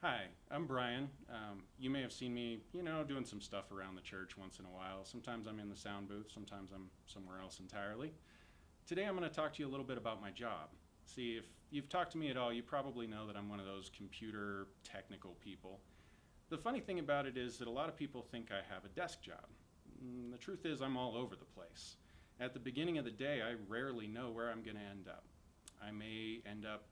Hi, I'm Brian. You may have seen me, doing some stuff around the church once in a while. Sometimes I'm in the sound booth, sometimes I'm somewhere else entirely. Today I'm going to talk to you a little bit about my job. See, if you've talked to me at all, you probably know that I'm one of those computer technical people. The funny thing about it is that a lot of people think I have a desk job. The truth is, I'm all over the place. At the beginning of the day, I rarely know where I'm going to end up. I may end up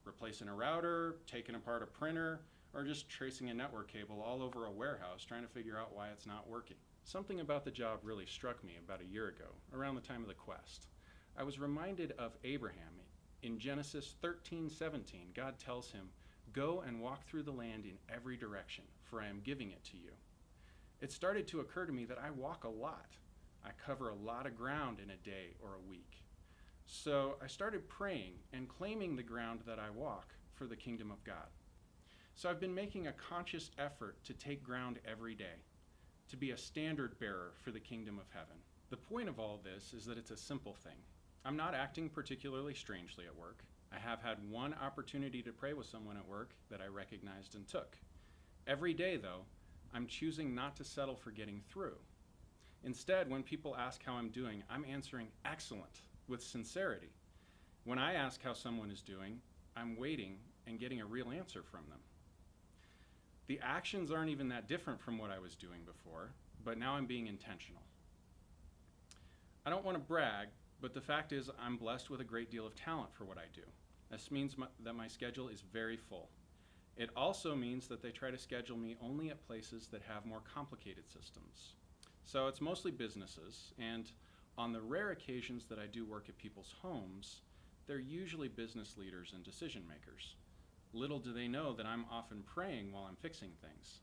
replacing a router, taking apart a printer, or just tracing a network cable all over a warehouse trying to figure out why it's not working. Something about the job really struck me about a year ago, around the time of the quest. I was reminded of Abraham. In Genesis 13:17, God tells him, "Go and walk through the land in every direction, for I am giving it to you." It started to occur to me that I walk a lot. I cover a lot of ground in a day or a week. So I started praying and claiming the ground that I walk for the kingdom of God. So I've been making a conscious effort to take ground every day, to be a standard bearer for the kingdom of heaven. The point of all this is that it's a simple thing. I'm not acting particularly strangely at work. I have had one opportunity to pray with someone at work that I recognized and took. Every day, though, I'm choosing not to settle for getting through. Instead, when people ask how I'm doing, I'm answering excellent with sincerity. When I ask how someone is doing, I'm waiting and getting a real answer from them. The actions aren't even that different from what I was doing before, but now I'm being intentional. I don't want to brag, but the fact is I'm blessed with a great deal of talent for what I do. This means that my schedule is very full. It also means that they try to schedule me only at places that have more complicated systems. So it's mostly businesses, and on the rare occasions that I do work at people's homes, they're usually business leaders and decision makers. Little do they know that I'm often praying while I'm fixing things,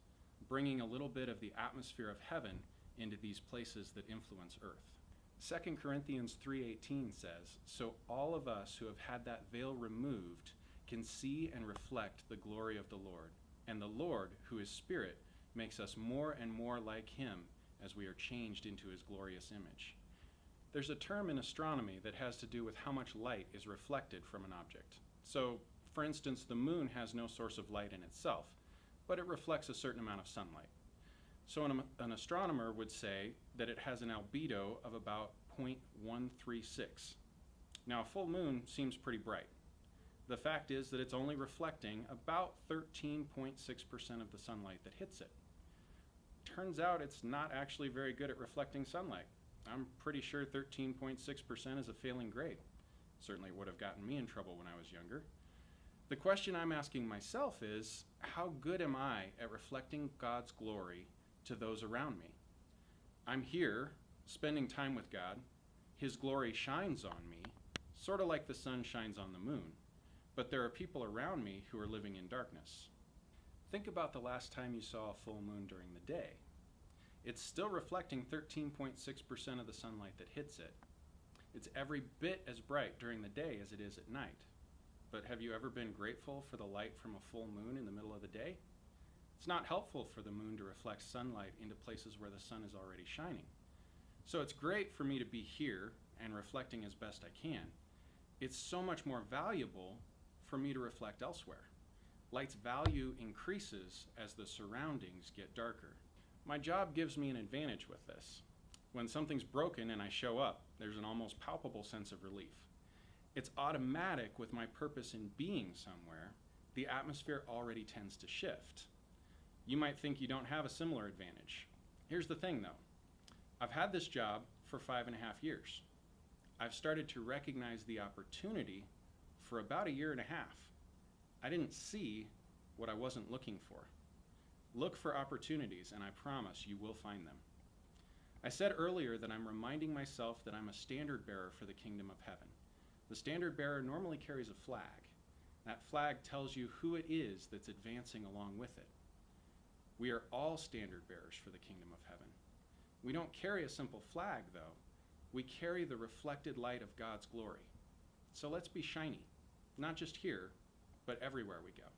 bringing a little bit of the atmosphere of heaven into these places that influence earth. 2 Corinthians 3:18 says, "So all of us who have had that veil removed can see and reflect the glory of the Lord, and the Lord, who is Spirit, makes us more and more like Him as we are changed into His glorious image." There's a term in astronomy that has to do with how much light is reflected from an object. So, for instance, the moon has no source of light in itself, but it reflects a certain amount of sunlight. So an astronomer would say that it has an albedo of about 0.136. Now, a full moon seems pretty bright. The fact is that it's only reflecting about 13.6% of the sunlight that hits it. Turns out it's not actually very good at reflecting sunlight. I'm pretty sure 13.6% is a failing grade. Certainly would have gotten me in trouble when I was younger. The question I'm asking myself is, how good am I at reflecting God's glory to those around me? I'm here, spending time with God. His glory shines on me, sort of like the sun shines on the moon. But there are people around me who are living in darkness. Think about the last time you saw a full moon during the day. It's still reflecting 13.6% of the sunlight that hits it. It's every bit as bright during the day as it is at night. But have you ever been grateful for the light from a full moon in the middle of the day? It's not helpful for the moon to reflect sunlight into places where the sun is already shining. So it's great for me to be here and reflecting as best I can. It's so much more valuable for me to reflect elsewhere. Light's value increases as the surroundings get darker. My job gives me an advantage with this. When something's broken and I show up, there's an almost palpable sense of relief. It's automatic with my purpose in being somewhere. The atmosphere already tends to shift. You might think you don't have a similar advantage. Here's the thing though. I've had this job for 5.5 years. I've started to recognize the opportunity for about 1.5 years. I didn't see what I wasn't looking for. Look for opportunities, and I promise you will find them. I said earlier that I'm reminding myself that I'm a standard bearer for the kingdom of heaven. The standard bearer normally carries a flag. That flag tells you who it is that's advancing along with it. We are all standard bearers for the kingdom of heaven. We don't carry a simple flag, though. We carry the reflected light of God's glory. So let's be shiny, not just here, but everywhere we go.